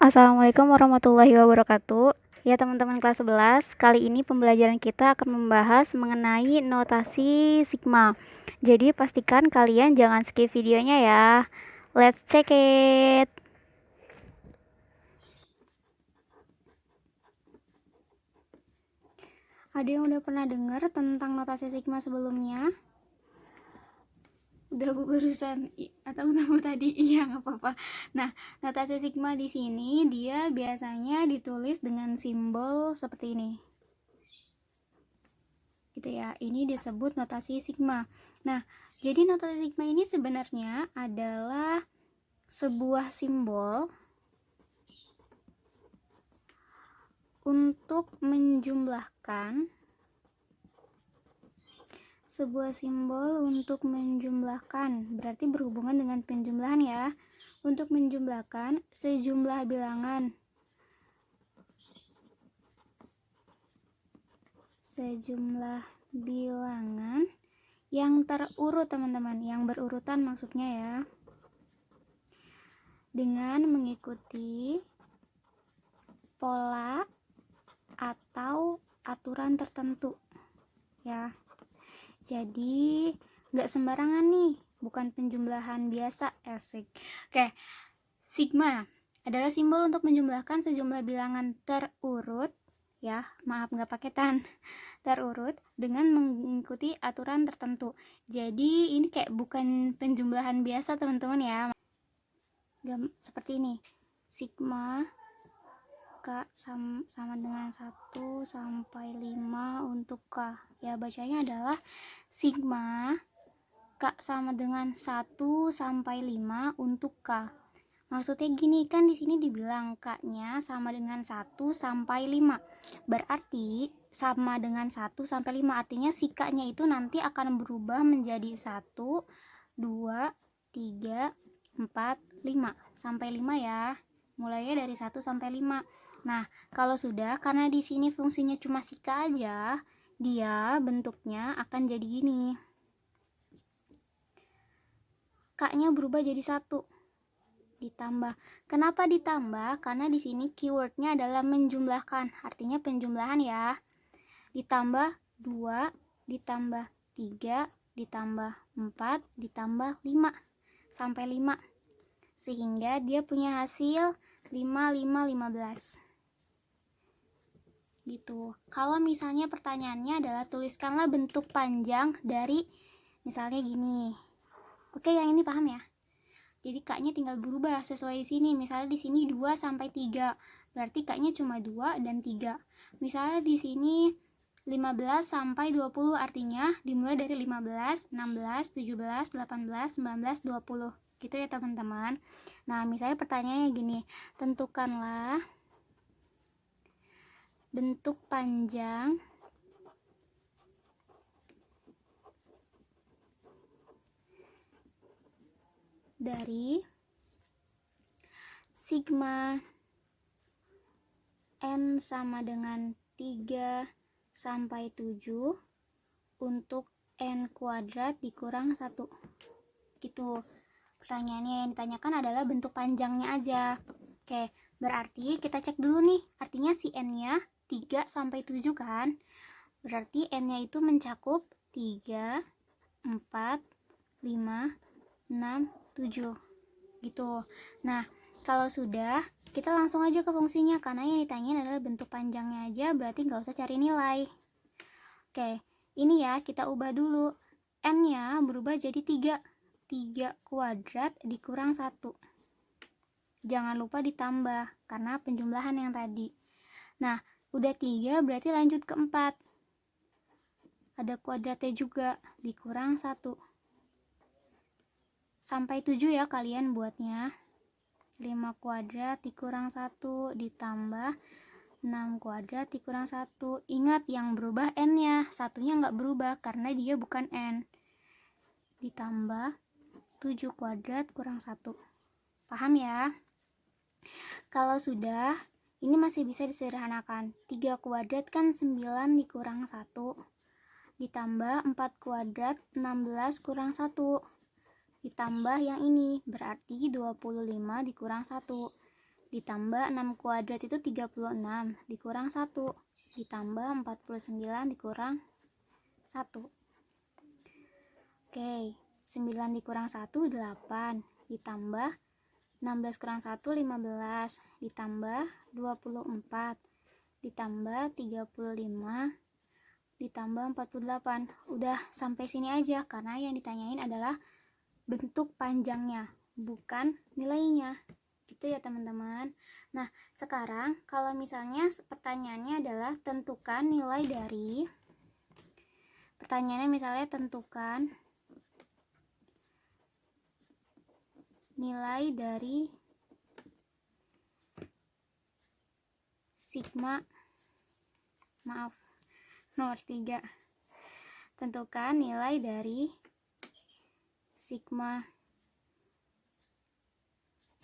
Assalamualaikum warahmatullahi wabarakatuh. Ya teman-teman kelas 11, kali ini pembelajaran kita akan membahas mengenai notasi sigma. Jadi pastikan kalian jangan skip videonya ya. Let's check it. Ada yang udah pernah dengar tentang notasi sigma sebelumnya? Udah bu barusan atau udah bu tadi? Iya nggak apa-apa. Nah, notasi sigma di sini dia biasanya ditulis dengan simbol seperti ini gitu ya. Ini disebut notasi sigma. Nah, jadi notasi sigma ini sebenarnya adalah sebuah simbol untuk menjumlahkan berarti berhubungan dengan penjumlahan ya, untuk menjumlahkan sejumlah bilangan yang terurut teman-teman, yang berurutan maksudnya ya, dengan mengikuti pola atau aturan tertentu ya. Jadi nggak sembarangan nih, bukan penjumlahan biasa, asik. Oke, sigma adalah simbol untuk menjumlahkan sejumlah bilangan terurut ya, maaf nggak paketan, terurut dengan mengikuti aturan tertentu. Jadi ini kayak bukan penjumlahan biasa teman-teman ya. Seperti ini, sigma K sama dengan 1 sampai 5 untuk K. Ya, bacanya adalah sigma K sama dengan 1 sampai 5 untuk K. Maksudnya gini, kan di sini dibilang K-nya sama dengan 1 sampai 5. Berarti sama dengan 1 sampai 5, artinya si K-nya itu nanti akan berubah menjadi 1, 2, 3, 4, 5. Sampai 5 ya. Mulainya dari 1 sampai 5. Nah, kalau sudah, karena di sini fungsinya cuma si K aja, dia bentuknya akan jadi gini. K-nya berubah jadi 1. Ditambah. Kenapa ditambah? Karena di sini keywordnya adalah menjumlahkan. Artinya penjumlahan ya. Ditambah 2, ditambah 3, ditambah 4, ditambah 5. Sampai 5. Sehingga dia punya hasil 5, 5, 15. Gitu. Kalau misalnya pertanyaannya adalah tuliskanlah bentuk panjang dari misalnya gini. Oke, yang ini paham ya? Jadi K-nya tinggal berubah sesuai di sini. Misalnya di sini 2 sampai 3. Berarti K-nya cuma 2 dan 3. Misalnya di sini 15 sampai 20, artinya dimulai dari 15, 16, 17, 18, 19, 20. Gitu ya teman-teman. Nah, misalnya pertanyaannya gini. Tentukanlah bentuk panjang dari sigma N sama dengan 3 sampai 7 untuk N kuadrat dikurang 1. Gitu. Pertanyaannya yang ditanyakan adalah bentuk panjangnya aja. Oke, berarti kita cek dulu nih. Artinya si N-nya 3 sampai 7 kan? Berarti N-nya itu mencakup 3, 4, 5, 6, 7. Gitu. Nah, kalau sudah, kita langsung aja ke fungsinya, karena yang ditanya adalah bentuk panjangnya aja, berarti nggak usah cari nilai. Oke, ini ya kita ubah dulu. N-nya berubah jadi 3. 3 kuadrat dikurang 1. Jangan lupa ditambah, karena penjumlahan yang tadi. Nah, udah 3, berarti lanjut ke 4. Ada kuadratnya juga, dikurang 1. Sampai 7 ya kalian buatnya. 5 kuadrat dikurang 1 ditambah 6 kuadrat dikurang 1. Ingat yang berubah N-nya, satunya nggak berubah karena dia bukan N. Ditambah 7 kuadrat kurang 1. Paham ya? Kalau sudah, ini masih bisa disederhanakan. 3 kuadrat kan 9 dikurang 1. Ditambah 4 kuadrat 16 kurang 1. Ditambah yang ini, berarti 25 dikurang 1. ditambah 6 kuadrat itu 36, dikurang 1, ditambah 49 dikurang 1. Oke, 9 dikurang 1, 8, ditambah 16 kurang 1, 15, ditambah 24, ditambah 35, ditambah 48. Udah sampai sini aja, karena yang ditanyain adalah bentuk panjangnya, bukan nilainya. Gitu ya teman-teman. Nah, sekarang kalau misalnya pertanyaannya adalah tentukan nilai dari, pertanyaannya misalnya tentukan nilai dari sigma, maaf, nomor 3. Tentukan nilai dari sigma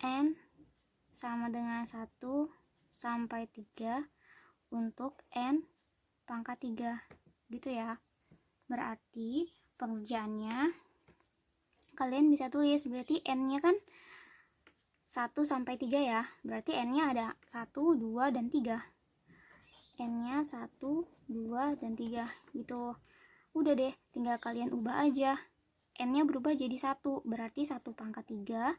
n sama dengan 1 sampai 3 untuk n pangkat 3. Gitu ya. Berarti pengerjaannya kalian bisa tulis, berarti n-nya kan 1 sampai 3 ya. Berarti n-nya ada 1, 2, dan 3. N-nya 1, 2, dan 3 gitu. Udah deh, tinggal kalian ubah aja. N-nya berubah jadi 1, berarti 1 pangkat 3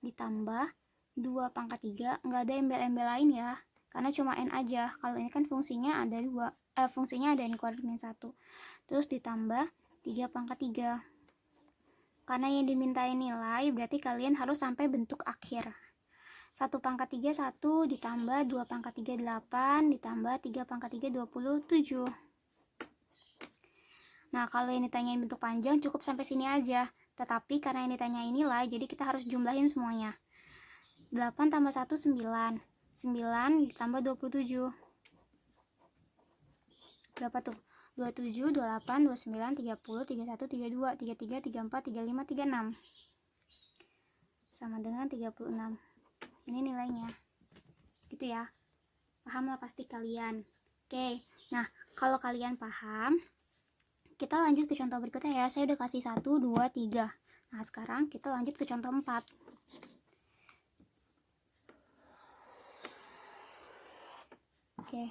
ditambah 2 pangkat 3, nggak ada embel-embel lain ya, karena cuma n aja. Kalau ini kan fungsinya ada 2, fungsinya ada n kuadrat min 1, terus ditambah 3 pangkat 3. Karena yang dimintain nilai, berarti kalian harus sampai bentuk akhir. 1 pangkat 3 1, ditambah 2 pangkat 3 8, ditambah 3 pangkat 3 27. Nah, kalau yang ditanyain bentuk panjang cukup sampai sini aja. Tetapi karena yang ditanyain nilai, jadi kita harus jumlahin semuanya. 8 tambah 1 9. 9 ditambah 27. Berapa tuh? 27, 28, 29, 30, 31, 32, 33, 34, 35, 36. Sama dengan 36. Ini nilainya. Gitu ya. Paham lah pasti kalian. Oke. Nah, kalau kalian paham, kita lanjut ke contoh berikutnya ya. Saya udah kasih 1, 2, 3. Nah, sekarang kita lanjut ke contoh 4. Oke.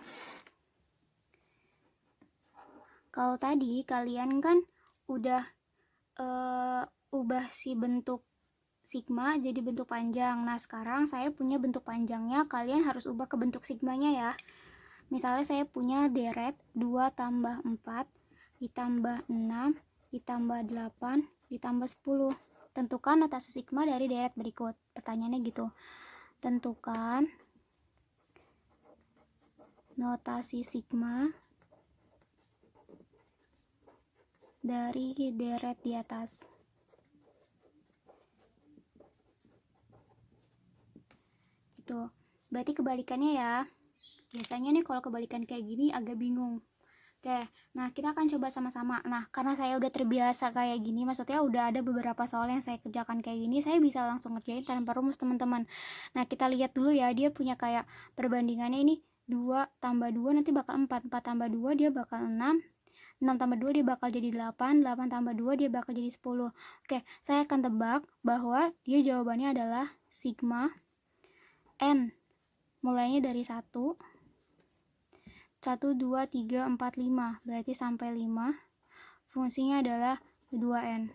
Kalau tadi kalian kan udah ubah si bentuk sigma jadi bentuk panjang. Nah, sekarang saya punya bentuk panjangnya, kalian harus ubah ke bentuk sigmanya ya. Misalnya saya punya deret 2 tambah 4 ditambah 6 ditambah 8 ditambah 10. Tentukan notasi sigma dari deret berikut. Pertanyaannya gitu. Tentukan notasi sigma dari deret di atas. Itu berarti kebalikannya ya. Biasanya nih kalau kebalikan kayak gini agak bingung. Oke, nah kita akan coba sama-sama. Nah, karena saya udah terbiasa kayak gini, maksudnya udah ada beberapa soal yang saya kerjakan kayak gini, saya bisa langsung ngerjain tanpa rumus teman-teman. Nah, kita lihat dulu ya, dia punya kayak perbandingannya ini 2 tambah 2 nanti bakal 4, 4 tambah 2 dia bakal 6, 6 tambah 2 dia bakal jadi 8, 8 tambah 2 dia bakal jadi 10. Oke, saya akan tebak bahwa dia jawabannya adalah sigma n. Mulainya dari 1, 1, 2, 3, 4, 5. Berarti sampai 5. Fungsinya adalah 2n.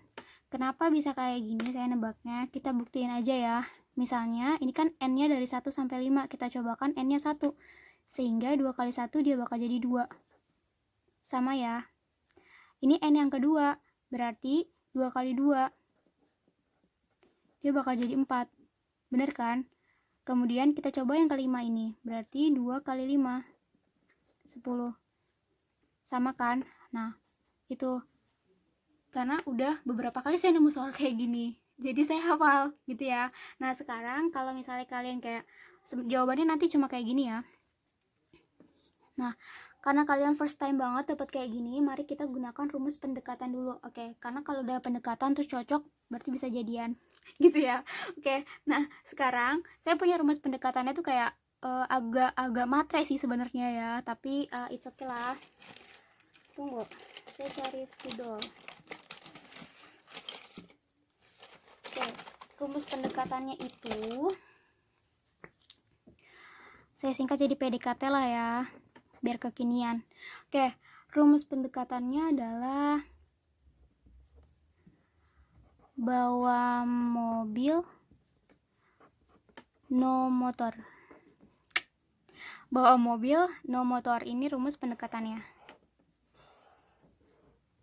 Kenapa bisa kayak gini saya nebaknya? Kita buktiin aja ya. Misalnya, ini kan n-nya dari 1 sampai 5. Kita cobakan n-nya 1. Sehingga 2 kali 1 dia bakal jadi 2. Sama ya. Ini n yang kedua, berarti 2 kali 2 dia bakal jadi 4. Bener kan? Kemudian kita coba yang kelima ini, berarti 2 kali 5 10. Sama kan? Nah, itu karena udah beberapa kali saya nemu soal kayak gini, jadi saya hafal gitu ya. Nah, sekarang kalau misalnya kalian kayak jawabannya nanti cuma kayak gini ya. Nah, karena kalian first time banget dapat kayak gini, mari kita gunakan rumus pendekatan dulu. Oke, karena kalau udah pendekatan terus cocok, berarti bisa jadian. Gitu ya. Oke, nah sekarang saya punya rumus pendekatannya tuh kayak agak matre sih sebenarnya ya, tapi it's okay lah. Tunggu, saya cari spidol. Oke, rumus pendekatannya itu Saya singkat jadi PDKT lah ya, biar kekinian. Oke, rumus pendekatannya adalah bawa mobil no motor. Bawa mobil no motor, ini rumus pendekatannya.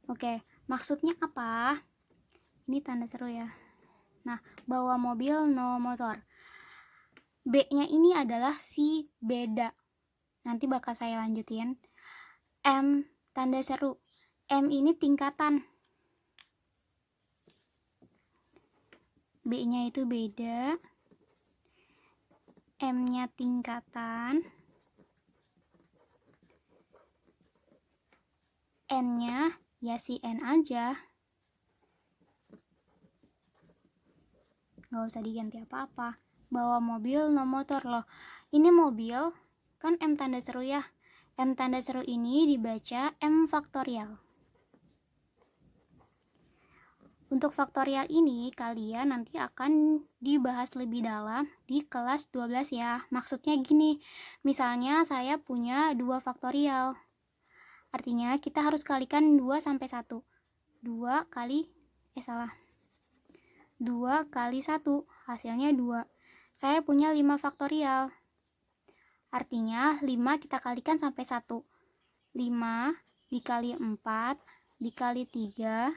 Oke, maksudnya apa? Ini tanda seru ya. Nah, bawa mobil no motor. B-nya ini adalah si beda. Nanti bakal saya lanjutin. M tanda seru. M ini tingkatan. B-nya itu beda. M-nya tingkatan. N-nya ya si N aja. Nggak usah diganti apa-apa. Bawa mobil no motor loh. Ini mobil, kan M tanda seru ya. M tanda seru ini dibaca M faktorial. Untuk faktorial ini kalian nanti akan dibahas lebih dalam di kelas 12 ya. Maksudnya gini, misalnya saya punya 2 faktorial. Artinya kita harus kalikan 2 sampai 1. 2 kali 2 kali 1, hasilnya 2. Saya punya 5 faktorial. Artinya 5 kita kalikan sampai 1. 5 dikali 4 dikali 3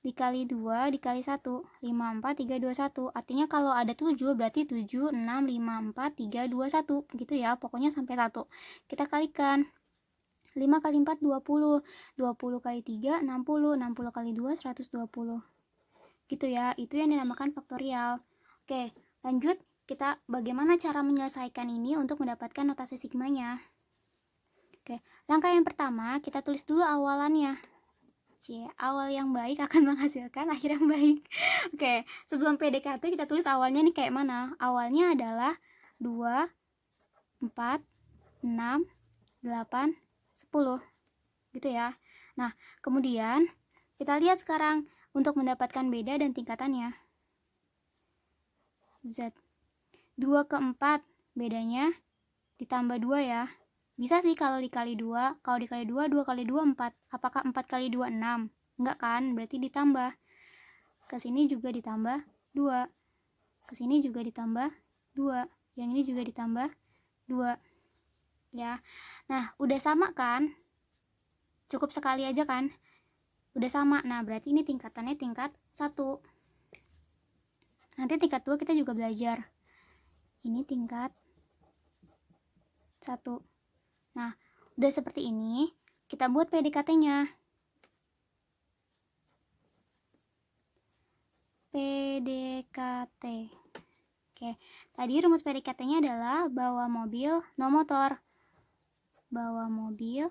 dikali 2 dikali 1. 5, 4, 3, 2, 1. Artinya kalau ada 7 berarti 7, 6, 5, 4, 3, 2, 1. Gitu ya, pokoknya sampai 1. Kita kalikan. 5 kali 4, 20. 20 kali 3, 60. 60 kali 2, 120. Gitu ya, itu yang dinamakan faktorial. Oke, lanjut. Kita bagaimana cara menyelesaikan ini untuk mendapatkan notasi sigmanya. Oke, langkah yang pertama kita tulis dulu awalannya. Awal yang baik akan menghasilkan akhir yang baik. Oke, sebelum PDKT kita tulis awalnya nih kayak mana. Awalnya adalah 2, 4, 6, 8, 10. Gitu ya. Nah, kemudian kita lihat sekarang untuk mendapatkan beda dan tingkatannya. Z 2 ke 4 bedanya ditambah 2 ya. Bisa sih kalau dikali 2. Kalau dikali 2, 2 kali 2, 4. Apakah 4 kali 2, 6? Enggak kan? Berarti ditambah. Kesini juga ditambah 2. Kesini juga ditambah 2. Yang ini juga ditambah 2. Ya. Nah, udah sama kan? Cukup sekali aja kan? Udah sama. Nah, berarti ini tingkatannya tingkat 1. Nanti tingkat 2 kita juga belajar. Ini tingkat 1. Nah, udah seperti ini, kita buat PDKT-nya. PDKT. Oke, tadi rumus PDKT-nya adalah bawa mobil no motor. Bawa mobil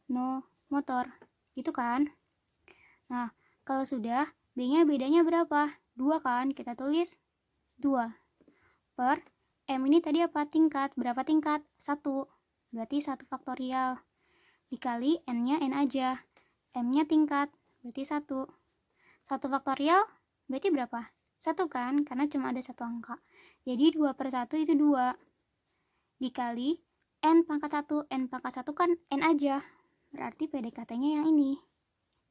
no motor. Gitu kan? Nah, kalau sudah, B-nya bedanya berapa? 2 kan? Kita tulis 2 per M ini tadi apa? Tingkat. Berapa tingkat? 1. Berarti 1 faktorial. Dikali N-nya N aja. M-nya tingkat. Berarti 1. 1 faktorial berarti berapa? 1 kan? Karena cuma ada 1 angka. Jadi 2 per 1 itu 2. Dikali N pangkat 1. N pangkat 1 kan N aja. Berarti PDKT-nya yang ini.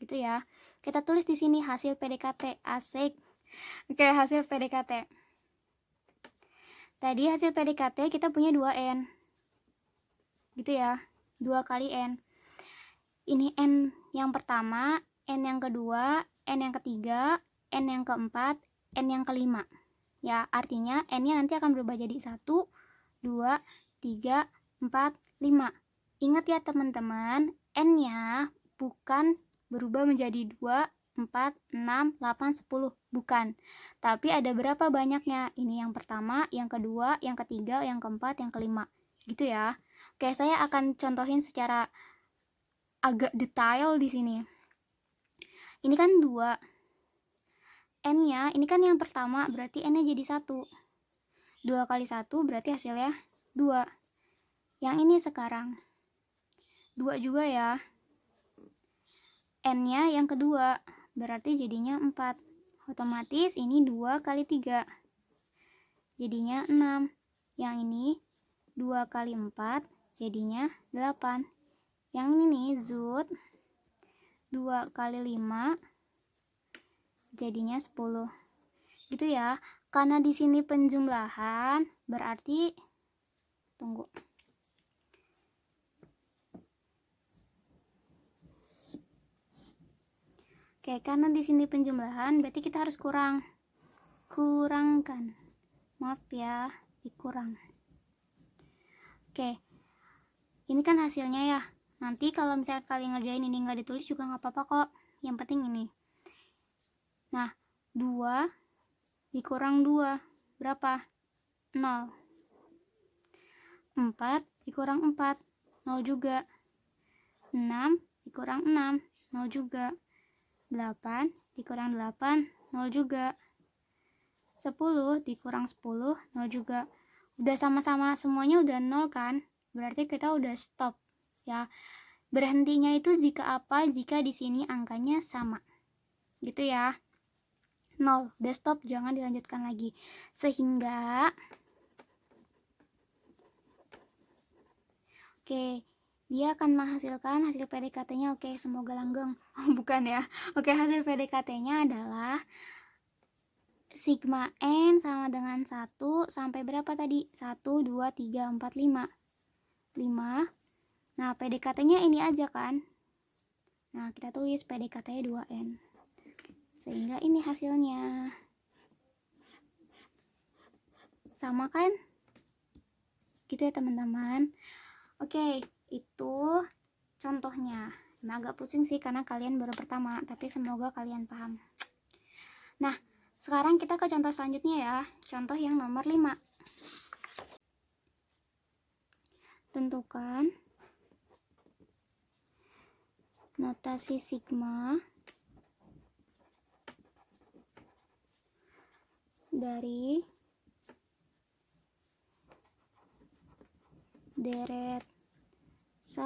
Gitu ya. Kita tulis di sini hasil PDKT. Asik. Oke, hasil PDKT. Tadi hasil PDKT kita punya 2N. Gitu ya. 2 kali N. Ini N yang pertama, N yang kedua, N yang ketiga, N yang keempat, N yang kelima. Ya, artinya N-nya nanti akan berubah jadi 1, 2, 3, 4, 5. Ingat ya teman-teman, N-nya bukan berubah menjadi 2, 4, 6, 8, 10. Bukan. Tapi ada berapa banyaknya? Ini yang pertama, yang kedua, yang ketiga, yang keempat, yang kelima. Gitu ya. Oke, saya akan contohin secara agak detail di sini. Ini kan 2. N-nya, ini kan yang pertama, berarti N-nya jadi 1. 2 kali 1 berarti hasilnya 2. Yang ini sekarang 2 juga ya. N-nya yang kedua, berarti jadinya 4. Otomatis ini 2 kali 3. jadinya 6. Yang ini 2 kali 4 jadinya 8. Yang ini nih Zut 2 kali 5 jadinya 10. Gitu ya. Karena di sini penjumlahan, berarti tunggu. Oke, karena di sini penjumlahan, berarti kita harus kurangkan. Maaf ya, dikurang. Oke. Ini kan hasilnya ya. Nanti kalau misalnya kalian ngerjain ini nggak ditulis juga nggak apa-apa kok. Yang penting ini. Nah, 2 dikurang 2 berapa? 0. 4 dikurang 4 0 juga. 6 dikurang 6 0 juga. 8 dikurang 8 0 juga. 10 dikurang 10 0 juga. Udah sama-sama semuanya udah 0 kan? Berarti kita udah stop ya. Berhentinya itu jika apa? Jika di sini angkanya sama. Gitu ya. 0, udah stop, jangan dilanjutkan lagi. Sehingga oke, dia akan menghasilkan hasil PDKT-nya. Oke, semoga langgeng. Bukan ya. Oke, hasil PDKT-nya adalah sigma N sama dengan 1 sampai berapa tadi? 1, 2, 3, 4, 5. 5. Nah, PDKT-nya ini aja kan? Nah, kita tulis PDKT-nya 2N. Sehingga ini hasilnya. Sama kan? Gitu ya teman-teman. Oke, itu contohnya. Nah, agak pusing sih karena kalian baru pertama, tapi semoga kalian paham. Nah, sekarang kita ke contoh selanjutnya ya. Contoh yang nomor 5. Tentukan notasi sigma dari deret 1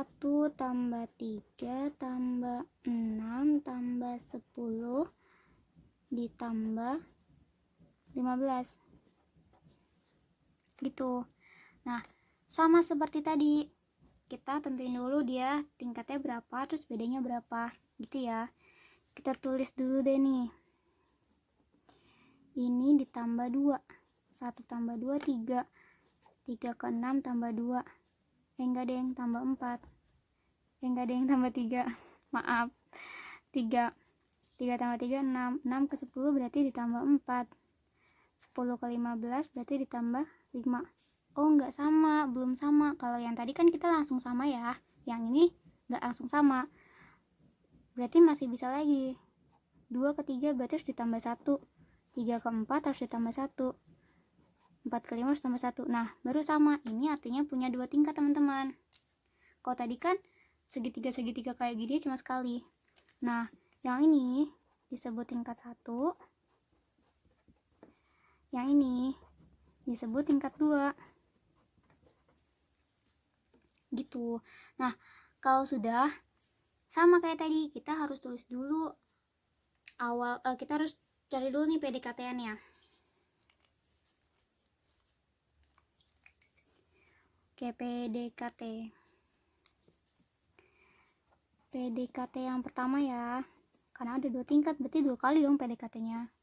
tambah 3 tambah 6 tambah 10 ditambah 15 gitu. Nah, sama seperti tadi, kita tentuin dulu dia tingkatnya berapa, terus bedanya berapa gitu ya. Kita tulis dulu deh nih, ini ditambah 2, 1 tambah 2 3, 3 ke 6 tambah 2, enggak deh, tambah 4, enggak deh, tambah 3, maaf, 3 tambah 3 6, 6 ke 10 berarti ditambah 4, 10 ke 15 berarti ditambah 5. Oh, enggak sama, belum sama. Kalau yang tadi kan kita langsung sama ya, yang ini enggak langsung sama, berarti masih bisa lagi. 2 ke 3 berarti harus ditambah 1, 3 ke 4 harus ditambah 1, 4 ke 5 harus ditambah 1. Nah, baru sama. Ini artinya punya 2 tingkat teman-teman. Kalau tadi kan segitiga-segitiga kayak gini cuma sekali. Nah, yang ini disebut tingkat 1, yang ini disebut tingkat 2 gitu. Nah, kalau sudah sama kayak tadi, kita harus tulis dulu awal, kita harus cari dulu nih PDKT-nya. Oke, PDKT yang pertama ya, karena ada 2 tingkat berarti 2 kali dong PDKT-nya.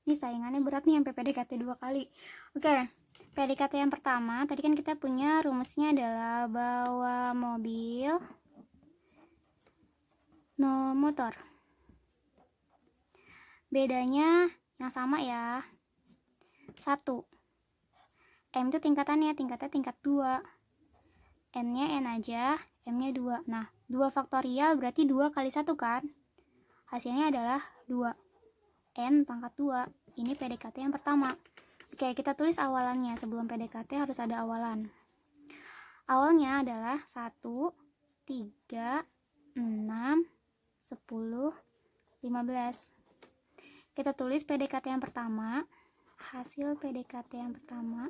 Ini saingannya berat nih sampai PDKT 2 kali. Oke, PDKT yang pertama tadi kan kita punya rumusnya adalah bawa mobil no motor. Bedanya yang sama ya, 1. M itu tingkatannya tingkat 2, N nya N aja, M nya 2. Nah, 2 faktorial berarti 2 kali 1 kan, hasilnya adalah 2, N pangkat 2. Ini PDKT yang pertama. Oke, kita tulis awalannya. Sebelum PDKT harus ada awalan. Awalnya adalah 1, 3, 6, 10, 15. Kita tulis PDKT yang pertama. Hasil PDKT yang pertama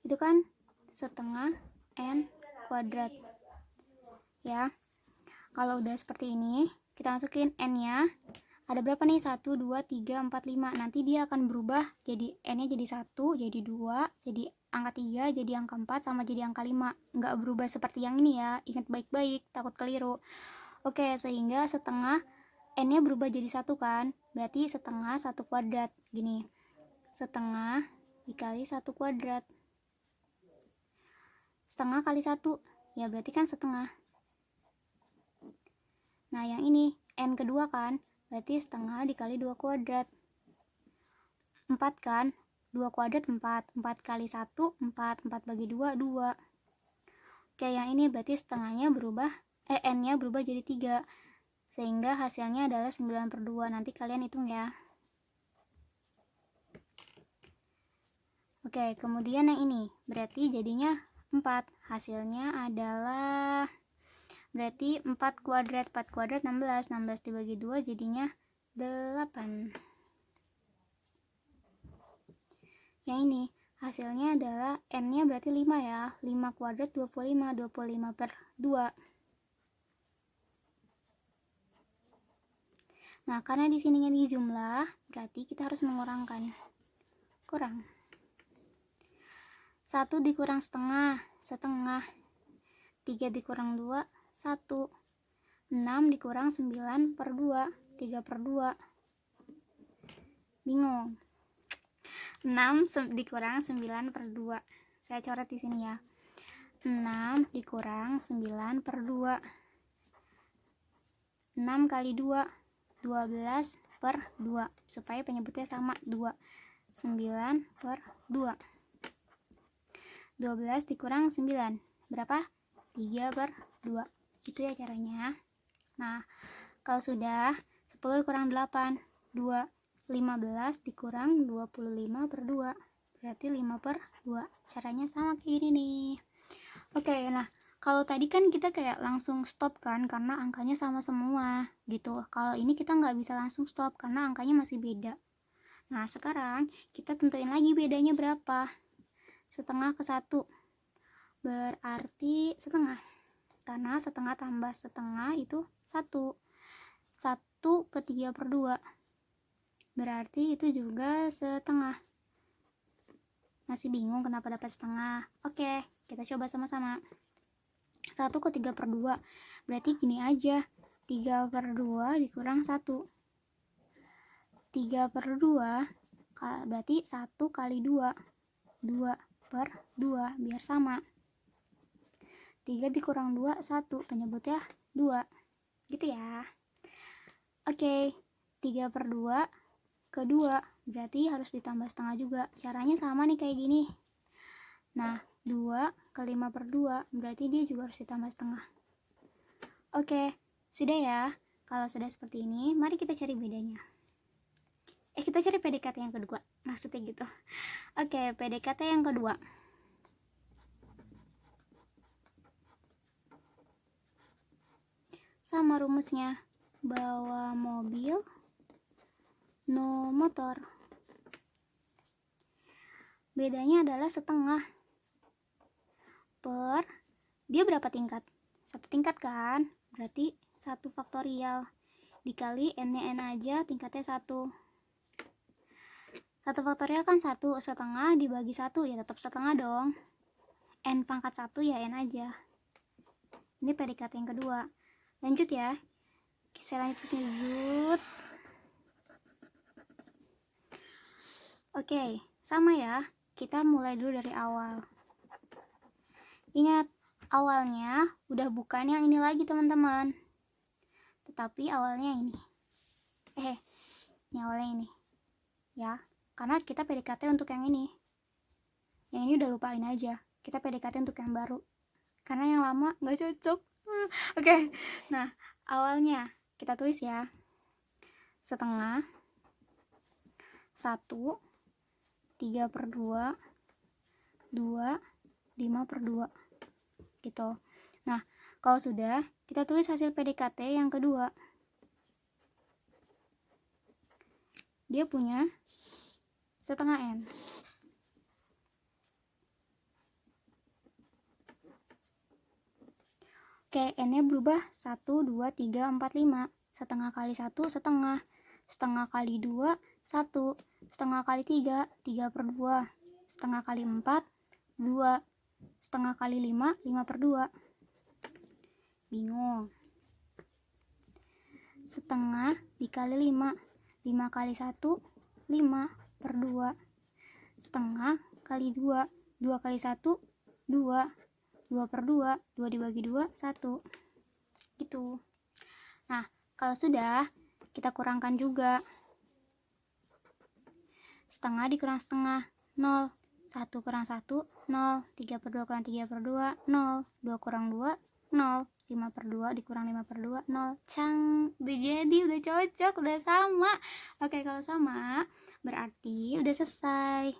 itu kan setengah N kuadrat ya. Kalau udah seperti ini, kita masukin N nya ada berapa nih? 1, 2, 3, 4, 5. Nanti dia akan berubah jadi n-nya jadi 1, jadi 2, jadi angka 3, jadi angka 4, sama jadi angka 5. Nggak berubah seperti yang ini ya. Ingat baik-baik, takut keliru. Oke, sehingga setengah n-nya berubah jadi 1 kan? Berarti setengah 1 kuadrat. Gini, setengah dikali 1 kuadrat. Setengah kali 1, ya berarti kan setengah. Nah, yang ini n kedua kan? Berarti setengah dikali 2 kuadrat. 4 kan? 2 kuadrat 4. 4 kali 1, 4. 4 bagi 2, 2. Oke, yang ini berarti setengahnya berubah, n-nya berubah jadi 3. Sehingga hasilnya adalah 9/2. Nanti kalian hitung ya. Oke, kemudian yang ini. Berarti jadinya 4. Hasilnya adalah, berarti 4 kuadrat. 4 kuadrat 16. 16 dibagi 2 jadinya 8. Yang ini hasilnya adalah n-nya berarti 5 ya. 5 kuadrat 25. 25/2. Nah, karena di sininya di jumlah, berarti kita harus mengurangkan. Kurang. 1 dikurang setengah, setengah. 3 dikurang 2, 1. 6 dikurang 9/2, 3/2. Bingung. 6 dikurang 9/2. Saya coret di sini ya. 6 dikurang 9/2. 6 kali 2, 12/2. Supaya penyebutnya sama, 2. 9/2. 12 dikurang 9. Berapa? 3/2. Gitu ya caranya. Nah, kalau sudah, 10 kurang 8, 2. 15 dikurang 25/2. Berarti 5/2. Caranya sama kayak gini nih. Oke, nah kalau tadi kan kita kayak langsung stop kan, karena angkanya sama semua gitu. Kalau ini kita nggak bisa langsung stop karena angkanya masih beda. Nah, sekarang kita tentuin lagi bedanya berapa. Setengah ke 1 berarti setengah, karena setengah tambah setengah itu 1. 1 ke 3/2 berarti itu juga setengah. Masih bingung kenapa dapat setengah? Oke, kita coba sama-sama. 1 ke 3/2 berarti gini aja, 3/2 dikurang 1. 3/2 berarti 1 kali 2, 2/2, biar sama. 3 dikurang 2, 1, penyebutnya 2. Gitu ya. Oke, 3/2 ke 2 berarti harus ditambah setengah juga. Caranya sama nih kayak gini. Nah, 2 ke 5/2 berarti dia juga harus ditambah setengah. Oke, sudah ya. Kalau sudah seperti ini, mari kita cari bedanya. Kita cari PDKT yang kedua. Maksudnya gitu. Oke, PDKT yang kedua. Sama rumusnya. Bawa mobil, no motor. Bedanya adalah setengah per, dia berapa tingkat? 1 tingkat kan? Berarti 1 faktorial dikali n-nya n aja, tingkatnya 1. 1 faktorial kan 1, setengah dibagi 1 ya tetap setengah dong. N pangkat 1 ya n aja. Ini PDKT yang kedua. Lanjut ya. Saya lanjut kesini, zut. Oke, sama ya. Kita mulai dulu dari awal. Ingat, awalnya udah bukan yang ini lagi teman-teman, tetapi awalnya ini. Ini awalnya ini ya, karena kita PDKT untuk yang ini. Yang ini udah lupain aja, kita PDKT untuk yang baru, karena yang lama nggak cocok. Oke, nah awalnya kita tulis ya, setengah 1, 3/2, 2, 5/2 gitu. Nah, kalau sudah, kita tulis hasil PDKT yang kedua. Dia punya setengah n. Oke, n-nya berubah 1, 2, 3, 4, 5. Setengah kali 1, setengah. setengah kali 2, 1, setengah kali 3, 3/2, setengah kali 4, 2, setengah kali 5, 5/2. Bingung. Setengah dikali 5, 5 kali 1, 5/2. Setengah kali 2, 2 kali 1, 2, 2/2, 2 dibagi 2, 1. Gitu. Nah, kalau sudah, kita kurangkan juga. Setengah dikurang setengah, 0. 1 kurang 1, 0. 3/2 kurang 3/2, 0. 2 kurang 2, 0. 5/2 dikurang 5/2, 0. Cang, udah jadi, udah cocok, udah sama. Oke, kalau sama, berarti udah selesai.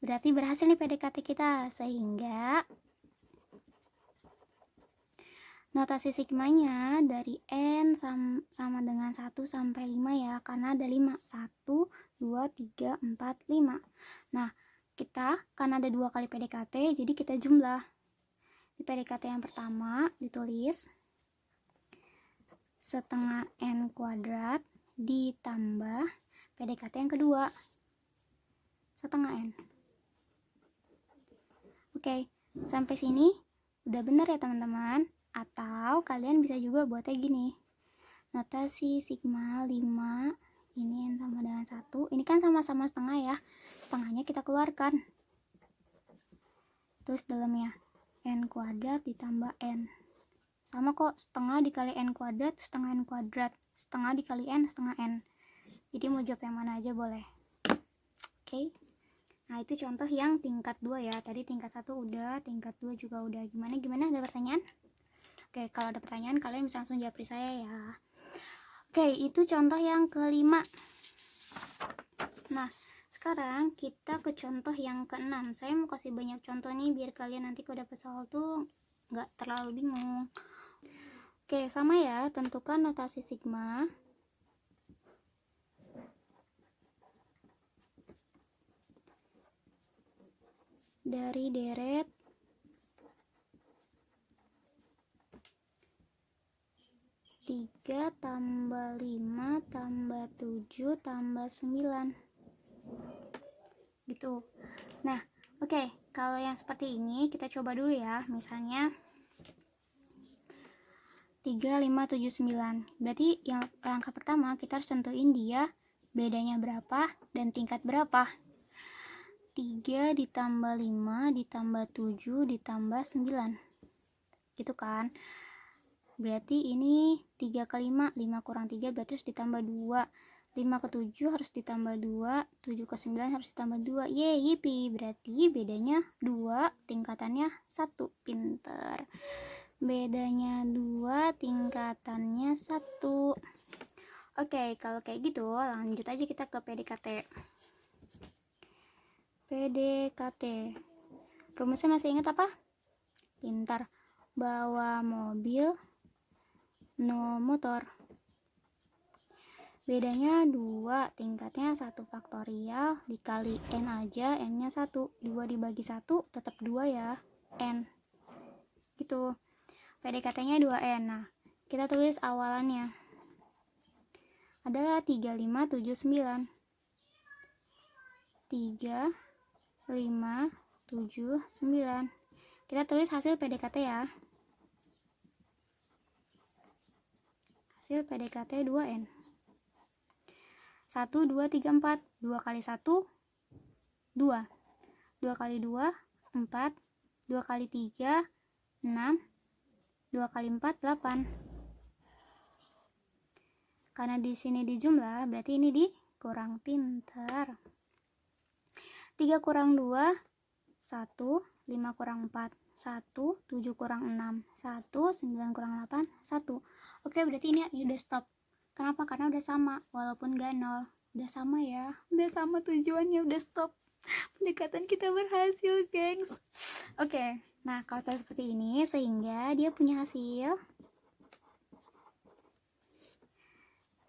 Berarti berhasil nih PDKT kita, sehingga notasi sigmanya dari N sama dengan 1 sampai 5 ya, karena ada 5. 1, 2, 3, 4, 5. Nah, kita karena ada 2 kali PDKT, jadi kita jumlah. Di PDKT yang pertama ditulis setengah N kuadrat ditambah PDKT yang kedua setengah N. Oke, sampai sini udah bener ya teman-teman? Atau kalian bisa juga buatnya gini. Notasi sigma 5, ini N sama dengan 1. Ini kan sama-sama setengah ya. Setengahnya kita keluarkan. Terus dalamnya N kuadrat ditambah N. Sama kok, setengah dikali N kuadrat, setengah N kuadrat. Setengah dikali N, setengah N. Jadi mau jawab yang mana aja boleh. Oke. Nah, itu contoh yang tingkat 2 ya. Tadi tingkat 1 udah, tingkat 2 juga udah. Gimana? Ada pertanyaan? Oke, kalau ada pertanyaan kalian bisa langsung japri saya ya. Oke, itu contoh yang kelima. Nah, sekarang kita ke contoh yang keenam. Saya mau kasih banyak contoh nih biar kalian nanti kalau dapet soal tuh nggak terlalu bingung. Oke, sama ya. Tentukan notasi sigma dari deret 3 tambah 5 tambah 7 tambah 9 gitu. Nah, oke, kalau yang seperti ini kita coba dulu ya. Misalnya 3, 5, 7, 9. Berarti yang langkah pertama kita harus tentuin dia bedanya berapa dan tingkat berapa. 3 ditambah 5 ditambah 7 ditambah 9 gitu kan. Berarti ini 3 ke 5, 5 kurang 3 berarti harus ditambah 2. 5 ke 7 harus ditambah 2, 7 ke 9 harus ditambah 2. Yeay, yipi. Berarti bedanya 2, tingkatannya 1. Pinter. Bedanya 2, tingkatannya 1. Oke, kalau kayak gitu lanjut aja kita ke PDKT. PDKT. Rumusnya masih ingat apa? Pintar. Bawa mobil no motor. Bedanya 2, tingkatnya 1 faktorial dikali N aja, N nya 1. 2 dibagi 1 tetap 2 ya, N gitu. PDKT nya 2N. Nah, kita tulis awalannya adalah 3, 5, 7, 9. 3, 5, 7, 9. Kita tulis hasil PDKT ya. Hasil PDKT 2N. 1, 2, 3, 4. 2 kali 1, 2. 2 kali 2, 4. 2 kali 3, 6. 2 kali 4, 8. Karena di sini dijumlah, berarti ini dikurang. Pintar. 3 kurang 2, 1. 5 kurang 4, 1. 7 kurang 6, 1. 9 kurang 8, 1. Oke, berarti ini udah stop. Kenapa? Karena udah sama, walaupun gak 0. Udah sama ya, udah sama tujuannya, udah stop. Pendekatan kita berhasil, gengs. Oke, nah kalau seperti ini, sehingga dia punya hasil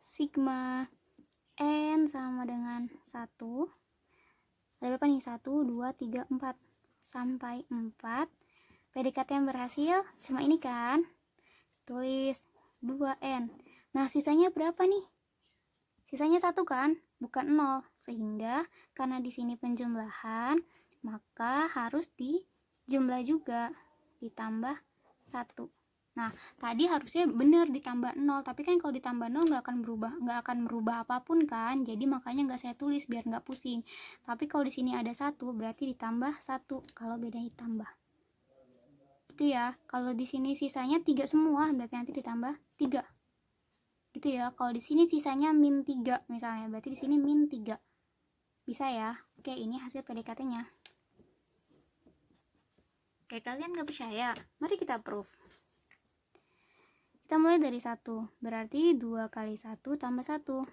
sigma N sama dengan 1. Ada berapa nih? 1, 2, 3, 4. Sampai 4. PDKT yang berhasil cuma ini kan? Tulis 2N. Nah, sisanya berapa nih? Sisanya 1 kan, bukan 0. Sehingga karena di sini penjumlahan, maka harus dijumlah juga, ditambah 1. Nah, tadi harusnya benar ditambah 0, tapi kan kalau ditambah 0 nggak akan merubah apapun kan. Jadi makanya nggak saya tulis biar nggak pusing. Tapi kalau di sini ada 1, berarti ditambah 1 kalau bedanya ditambah. Gitu ya. Kalau di sini sisanya 3 semua, berarti nanti ditambah 3. Gitu ya. Kalau di sini sisanya min 3 misalnya, berarti di sini min 3. Bisa ya. Oke, ini hasil PDKT-nya. Oke, kalian nggak percaya? Mari kita proof. Kita mulai dari 1. Berarti 2 kali 1 tambah 1.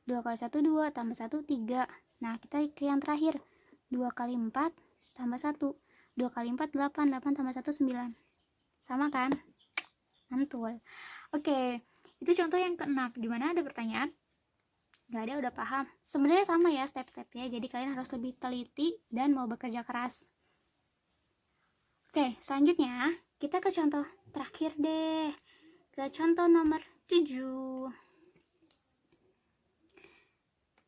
2 kali 1 2 tambah 1 3. Nah, kita ke yang terakhir. 2 kali 4 tambah 1. 2 kali 4 8. 8 tambah 1 9. Sama kan? Mantul. Oke. Itu contoh yang ke-6. Gimana, ada pertanyaan? Gak ada, udah paham. Sebenarnya sama ya step-stepnya, jadi kalian harus lebih teliti dan mau bekerja keras. Oke, selanjutnya kita ke contoh terakhir deh. Ke contoh nomor 7.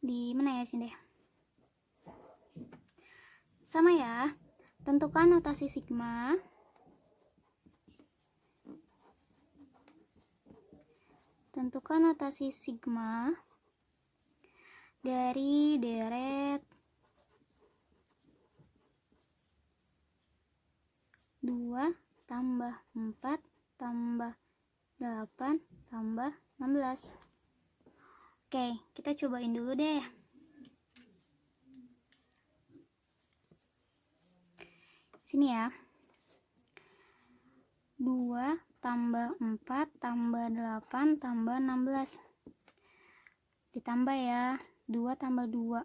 Di mana ya sini deh? Sama ya. Tentukan notasi sigma dari deret 2 tambah 4 tambah 8 tambah 16. Oke, kita cobain dulu deh. Sini ya. 2 tambah 4 tambah 8 tambah 16. Ditambah ya. 2 tambah 2.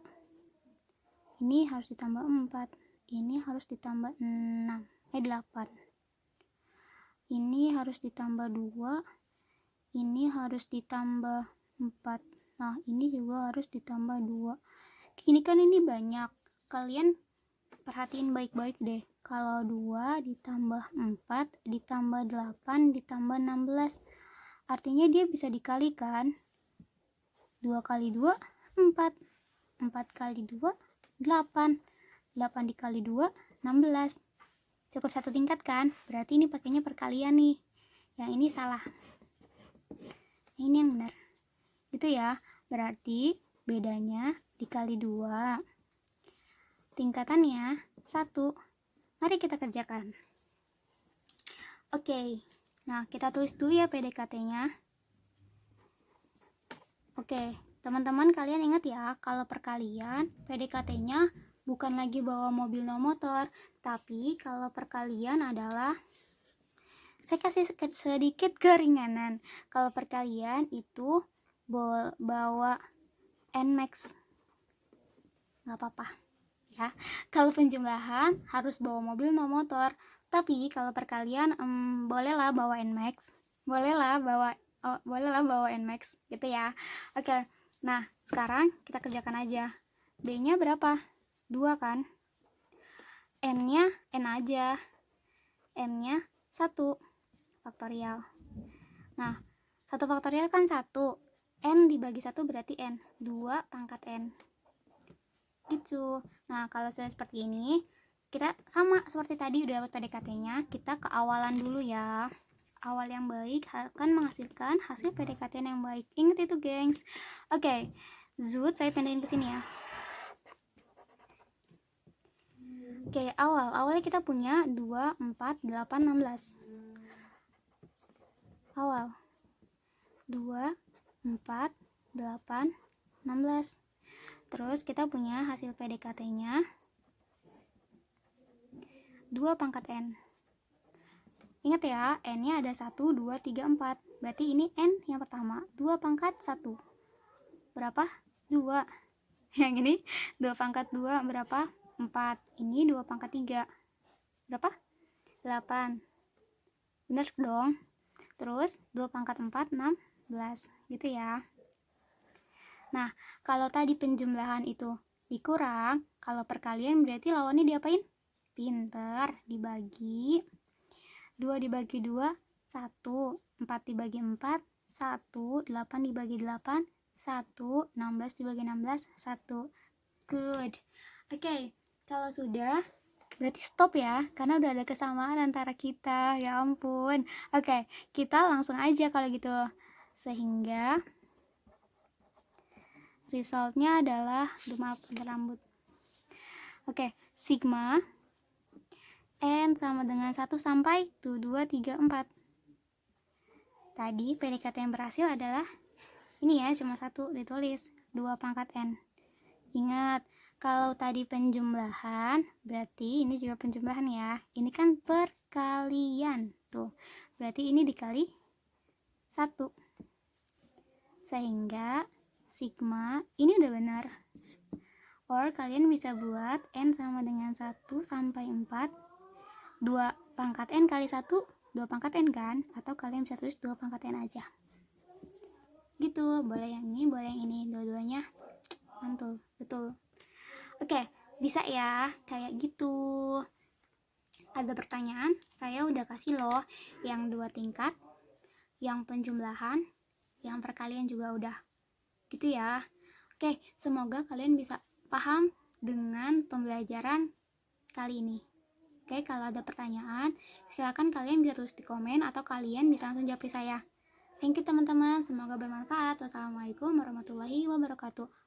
Ini harus ditambah 4. Ini harus ditambah 8. Ini harus ditambah 2. Ini harus ditambah 4. Nah, ini juga harus ditambah 2. Ini kan ini banyak. Kalian perhatiin baik-baik deh. Kalau 2 ditambah 4 ditambah 8 ditambah 16. Artinya dia bisa dikalikan. 2 kali 2 4. 4 kali 2 8. 8 dikali 2 16. Cukup satu tingkat kan? Berarti ini pakainya perkalian nih. Yang ini salah. Ini yang benar. Gitu ya. Berarti bedanya dikali 2. Tingkatannya 1. Mari kita kerjakan. Oke. Nah, kita tulis dulu ya PDKT-nya. Oke, teman-teman kalian ingat ya, kalau perkalian PDKT-nya bukan lagi bawa mobil no motor, tapi kalau perkalian adalah, saya kasih sedikit keringanan. Kalau perkalian itu bawa NMAX, nggak apa-apa ya. Kalau penjumlahan harus bawa mobil no motor, tapi kalau perkalian bolehlah bawa NMAX, bolehlah bawa NMAX gitu ya. Oke, nah sekarang kita kerjakan aja. B nya berapa? 2 kan. N nya N aja. N nya 1 faktorial. Nah, 1 faktorial kan 1. N dibagi 1 berarti N. 2 pangkat N. Gitu. Nah, kalau sudah seperti ini, kita sama seperti tadi udah dapat PDKT-nya, kita ke awalan dulu ya. Awal yang baik akan menghasilkan hasil PDKT yang baik. Ingat itu, gengs. Oke. Zut, saya pindahin ke sini ya. Oke, awalnya kita punya 2, 4, 8, 16. Awal 2, 4, 8, 16. Terus kita punya hasil PDKT-nya 2 pangkat N. Ingat ya, N-nya ada 1, 2, 3, 4. Berarti ini N yang pertama. 2 pangkat 1. Berapa? 2. Yang ini 2 pangkat 2 berapa? 4. Ini 2 pangkat 3. Berapa? 8. Bener dong. Terus 2 pangkat 4, 16. Gitu ya. Nah, kalau tadi penjumlahan itu dikurang, kalau perkalian berarti lawannya diapain? Pinter, dibagi. 2 dibagi 2, 1. 4 dibagi 4, 1. 8 dibagi 8, 1. 16 dibagi 16, 1. Good. Oke, kalau sudah berarti stop ya, karena udah ada kesamaan antara kita. Ya ampun. Oke, kita langsung aja kalau gitu. Sehingga resultnya adalah, maaf ada rambut. Oke, sigma N sama dengan 1 sampai 2, 3, 4. Tadi PDKT yang berhasil adalah ini ya, cuma 1 ditulis, 2 pangkat N. Ingat, kalau tadi penjumlahan, berarti ini juga penjumlahan ya. Ini kan perkalian. Tuh, berarti ini dikali 1. Sehingga sigma, ini udah benar. Or, kalian bisa buat N sama dengan 1 sampai 4. 2 pangkat N kali 1, 2 pangkat N kan? Atau kalian bisa tulis 2 pangkat N aja. Gitu, boleh yang ini, boleh yang ini. Dua-duanya mantul, betul. Oke, bisa ya, kayak gitu. Ada pertanyaan? Saya udah kasih loh yang 2 tingkat, yang penjumlahan, yang perkalian juga udah. Gitu ya. Oke, semoga kalian bisa paham dengan pembelajaran kali ini. Oke, kalau ada pertanyaan, silakan kalian bisa tulis di komen atau kalian bisa langsung japri saya. Thank you teman-teman, semoga bermanfaat. Wassalamualaikum warahmatullahi wabarakatuh.